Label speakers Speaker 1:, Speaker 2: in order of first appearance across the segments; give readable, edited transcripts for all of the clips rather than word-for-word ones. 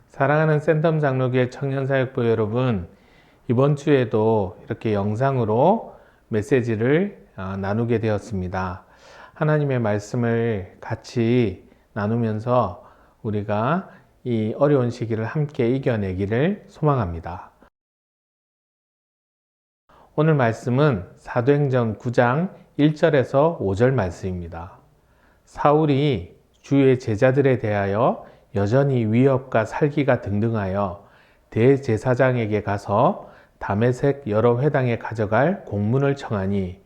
Speaker 1: 사랑하는 샌덤 장로교회 청년사역부 여러분, 이번 주에도 이렇게 영상으로 메시지를 나누게 되었습니다. 하나님의 말씀을 같이 나누면서 우리가 이 어려운 시기를 함께 이겨내기를 소망합니다. 오늘 말씀은 사도행전 9장 1절에서 5절 말씀입니다. 사울이 주의 제자들에 대하여 여전히 위협과 살기가 등등하여 대제사장에게 가서 다메섹 여러 회당에 가져갈 공문을 청하니,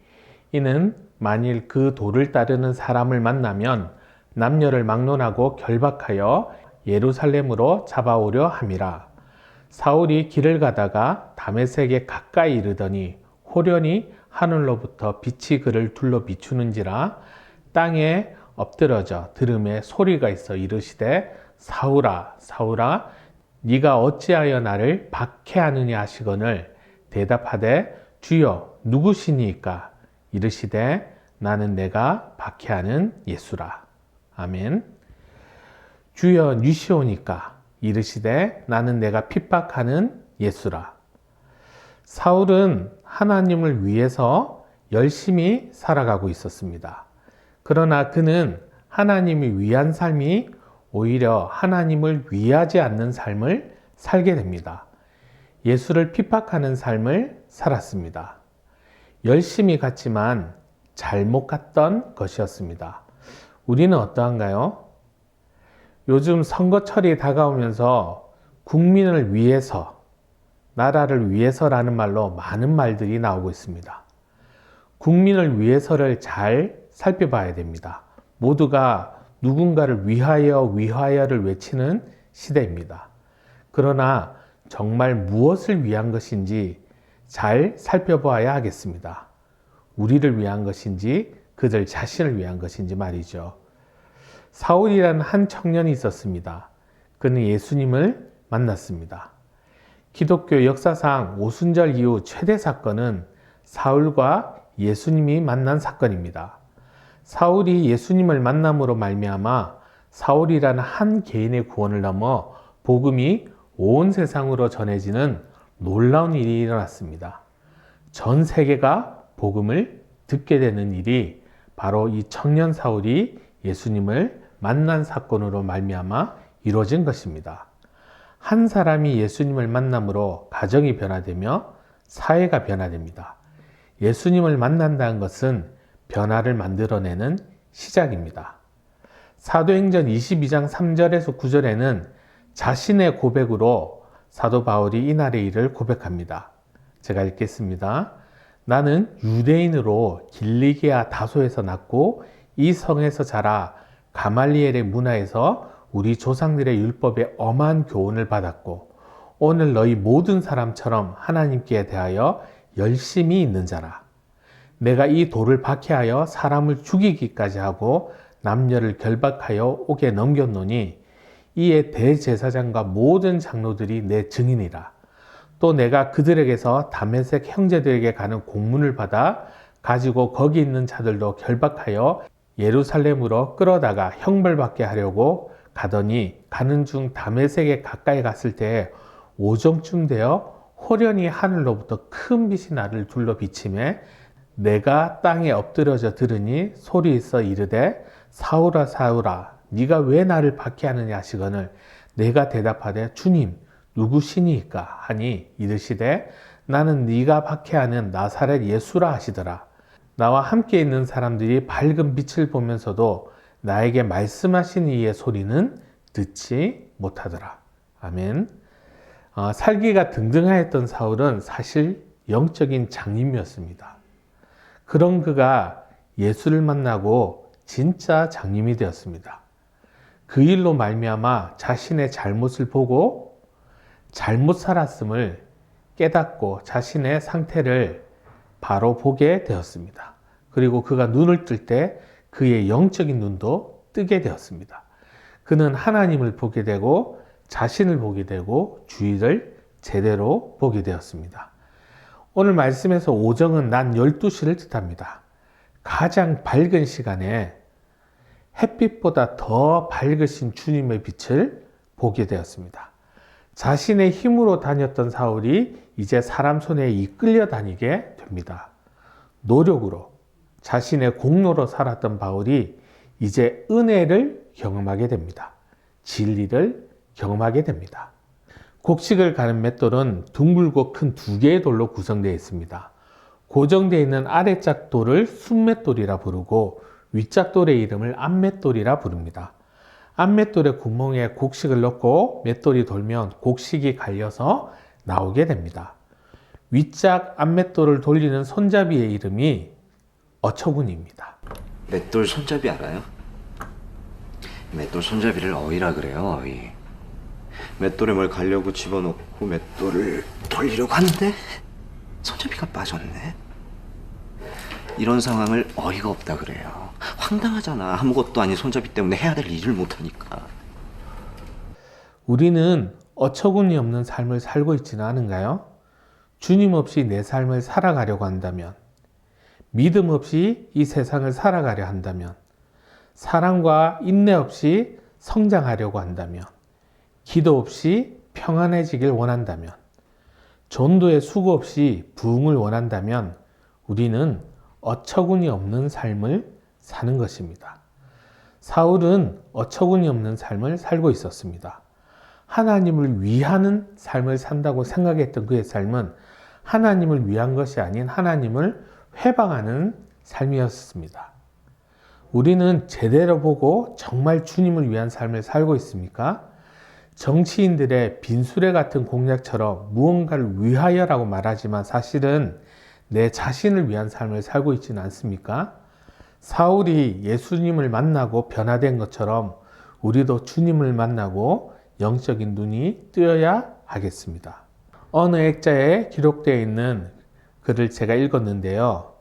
Speaker 1: 이는 만일 그 도를 따르는 사람을 만나면 남녀를 막론하고 결박하여 예루살렘으로 잡아오려 함이라. 사울이 길을 가다가 다메섹에 가까이 이르더니 호련히 하늘로부터 빛이 그를 둘러 비추는지라. 땅에 엎드러져 들음에 소리가 있어 이르시되 사울아 사울아 네가 어찌하여 나를 박해하느냐 하시거늘 대답하되 주여 누구시니까? 이르시되 나는 내가 박해하는 예수라. 아멘. 주여 누시오니까? 이르시되 나는 내가 핍박하는 예수라. 사울은 하나님을 위해서 열심히 살아가고 있었습니다. 그러나 그는 하나님을 위한 삶이 오히려 하나님을 위하지 않는 삶을 살게 됩니다. 예수를 핍박하는 삶을 살았습니다. 열심히 갔지만 잘못 갔던 것이었습니다. 우리는 어떠한가요? 요즘 선거철이 다가오면서 국민을 위해서, 나라를 위해서라는 말로 많은 말들이 나오고 있습니다. 국민을 위해서를 잘 살펴봐야 됩니다. 모두가 누군가를 위하여를 외치는 시대입니다. 그러나 정말 무엇을 위한 것인지 잘 살펴봐야 하겠습니다. 우리를 위한 것인지 그들 자신을 위한 것인지 말이죠. 사울이라는 한 청년이 있었습니다. 그는 예수님을 만났습니다. 기독교 역사상 오순절 이후 최대 사건은 사울과 예수님이 만난 사건입니다. 사울이 예수님을 만남으로 말미암아 사울이라는 한 개인의 구원을 넘어 복음이 온 세상으로 전해지는 놀라운 일이 일어났습니다. 전 세계가 복음을 듣게 되는 일이 바로 이 청년 사울이 예수님을 만난 사건으로 말미암아 이루어진 것입니다. 한 사람이 예수님을 만남으로 가정이 변화되며 사회가 변화됩니다. 예수님을 만난다는 것은 변화를 만들어내는 시작입니다. 사도행전 22장 3절에서 9절에는 자신의 고백으로 사도 바울이 이날의 일을 고백합니다. 제가 읽겠습니다. 나는 유대인으로 길리기아 다소에서 났고 이 성에서 자라 가말리엘의 문화에서 우리 조상들의 율법에 엄한 교훈을 받았고 오늘 너희 모든 사람처럼 하나님께 대하여 열심히 있는 자라. 내가 이 돌을 박해하여 사람을 죽이기까지 하고 남녀를 결박하여 옥에 넘겼노니 이에 대제사장과 모든 장로들이 내 증인이라. 또 내가 그들에게서 다메섹 형제들에게 가는 공문을 받아 가지고 거기 있는 자들도 결박하여 예루살렘으로 끌어다가 형벌받게 하려고 가더니 가는 중 다메섹에 가까이 갔을 때 오정쯤 되어 호련히 하늘로부터 큰 빛이 나를 둘러 비치매 내가 땅에 엎드러져 들으니 소리 있어 이르되 사울아 사울아 네가 왜 나를 박해하느냐 하시거늘 내가 대답하되 주님 누구시니까 하니 이르시되 나는 네가 박해하는 나사렛 예수라 하시더라. 나와 함께 있는 사람들이 밝은 빛을 보면서도 나에게 말씀하신 이의 소리는 듣지 못하더라. 아멘. 살기가 등등하였던 사울은 사실 영적인 장님이었습니다. 그런 그가 예수를 만나고 진짜 장님이 되었습니다. 그 일로 말미암아 자신의 잘못을 보고 잘못 살았음을 깨닫고 자신의 상태를 바로 보게 되었습니다. 그리고 그가 눈을 뜰 때 그의 영적인 눈도 뜨게 되었습니다. 그는 하나님을 보게 되고 자신을 보게 되고 주위를 제대로 보게 되었습니다. 오늘 말씀에서 오정은 낮 12시를 뜻합니다. 가장 밝은 시간에 햇빛보다 더 밝으신 주님의 빛을 보게 되었습니다. 자신의 힘으로 다녔던 사울이 이제 사람 손에 이끌려 다니게 됩니다. 노력으로, 자신의 공로로 살았던 바울이 이제 은혜를 경험하게 됩니다. 진리를 경험하게 됩니다. 곡식을 가는 맷돌은 둥글고 큰 두 개의 돌로 구성되어 있습니다. 고정되어 있는 아래짝 돌을 순맷돌이라 부르고 윗짝 돌의 이름을 앞맷돌이라 부릅니다. 앞맷돌의 구멍에 곡식을 넣고 맷돌이 돌면 곡식이 갈려서 나오게 됩니다. 윗짝 앞맷돌을 돌리는 손잡이의 이름이 어처구니입니다.
Speaker 2: 맷돌 손잡이 알아요? 맷돌 손잡이를 어이라 그래요, 어이. 맷돌에 뭘 가려고 집어넣고 맷돌을 돌리려고 하는데 손잡이가 빠졌네. 이런 상황을 어이가 없다 그래요. 황당하잖아. 아무것도 아닌 손잡이 때문에 해야 될 일을 못하니까.
Speaker 1: 우리는 어처구니 없는 삶을 살고 있지는 않은가요? 주님 없이 내 삶을 살아가려고 한다면, 믿음 없이 이 세상을 살아가려 한다면, 사랑과 인내 없이 성장하려고 한다면, 기도 없이 평안해지길 원한다면, 전도의 수고 없이 부흥을 원한다면 우리는 어처구니 없는 삶을 사는 것입니다. 사울은 어처구니 없는 삶을 살고 있었습니다. 하나님을 위하는 삶을 산다고 생각했던 그의 삶은 하나님을 위한 것이 아닌 하나님을 회방하는 삶이었습니다. 우리는 제대로 보고 정말 주님을 위한 삶을 살고 있습니까? 정치인들의 빈수레 같은 공약처럼 무언가를 위하여라고 말하지만 사실은 내 자신을 위한 삶을 살고 있지는 않습니까? 사울이 예수님을 만나고 변화된 것처럼 우리도 주님을 만나고 영적인 눈이 뜨여야 하겠습니다. 어느 액자에 기록되어 있는 글을 제가 읽었는데요.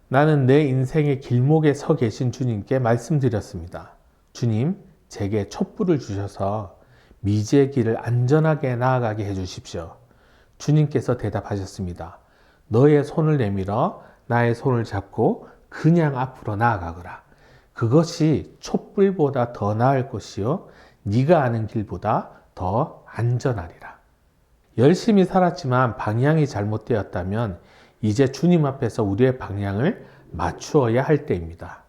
Speaker 1: 나는 내 인생의 길목에 서 계신 주님께 말씀드렸습니다. 주님, 제게 촛불을 주셔서 미지의 길을 안전하게 나아가게 해주십시오. 주님께서 대답하셨습니다. 너의 손을 내밀어 나의 손을 잡고 그냥 앞으로 나아가거라. 그것이 촛불보다 더 나을 것이요 네가 아는 길보다 더 안전하리라. 열심히 살았지만 방향이 잘못되었다면 이제 주님 앞에서 우리의 방향을 맞추어야 할 때입니다.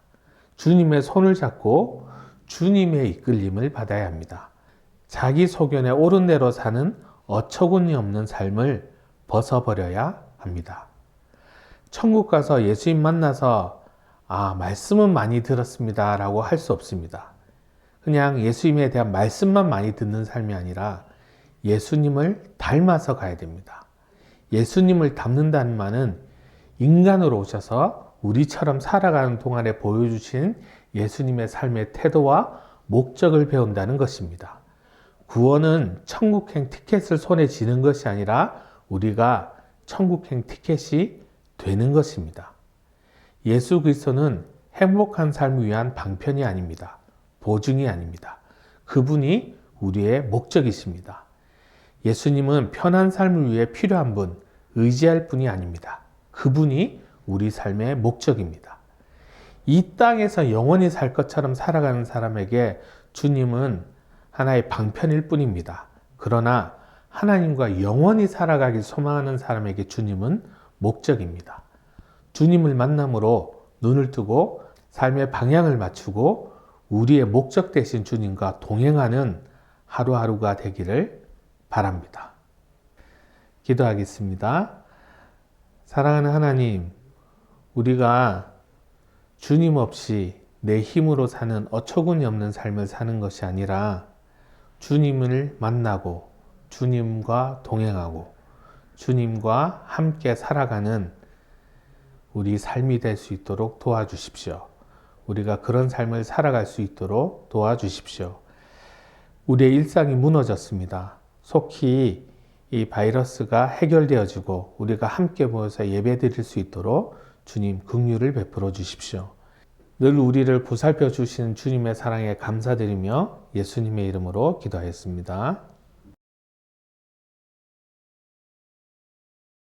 Speaker 1: 주님의 손을 잡고 주님의 이끌림을 받아야 합니다. 자기 소견에 옳은 대로 사는 어처구니 없는 삶을 벗어버려야 합니다. 천국 가서 예수님 만나서 말씀은 많이 들었습니다 라고 할 수 없습니다. 그냥 예수님에 대한 말씀만 많이 듣는 삶이 아니라 예수님을 닮아서 가야 됩니다. 예수님을 닮는다는 말은 인간으로 오셔서 우리처럼 살아가는 동안에 보여주신 예수님의 삶의 태도와 목적을 배운다는 것입니다. 구원은 천국행 티켓을 손에 쥐는 것이 아니라 우리가 천국행 티켓이 되는 것입니다. 예수 그리스도는 행복한 삶을 위한 방편이 아닙니다. 보증이 아닙니다. 그분이 우리의 목적이십니다. 예수님은 편한 삶을 위해 필요한 분, 의지할 분이 아닙니다. 그분이 우리 삶의 목적입니다. 이 땅에서 영원히 살 것처럼 살아가는 사람에게 주님은 하나의 방편일 뿐입니다. 그러나 하나님과 영원히 살아가길 소망하는 사람에게 주님은 목적입니다. 주님을 만남으로 눈을 뜨고 삶의 방향을 맞추고 우리의 목적 되신 주님과 동행하는 하루하루가 되기를 바랍니다. 기도하겠습니다. 사랑하는 하나님, 우리가 주님 없이 내 힘으로 사는 어처구니 없는 삶을 사는 것이 아니라 주님을 만나고 주님과 동행하고 주님과 함께 살아가는 우리 삶이 될 수 있도록 도와주십시오. 우리가 그런 삶을 살아갈 수 있도록 도와주십시오. 우리의 일상이 무너졌습니다. 속히 이 바이러스가 해결되어지고 우리가 함께 모여서 예배드릴 수 있도록 주님 긍휼을 베풀어 주십시오. 늘 우리를 보살펴 주시는 주님의 사랑에 감사드리며 예수님의 이름으로 기도하였습니다.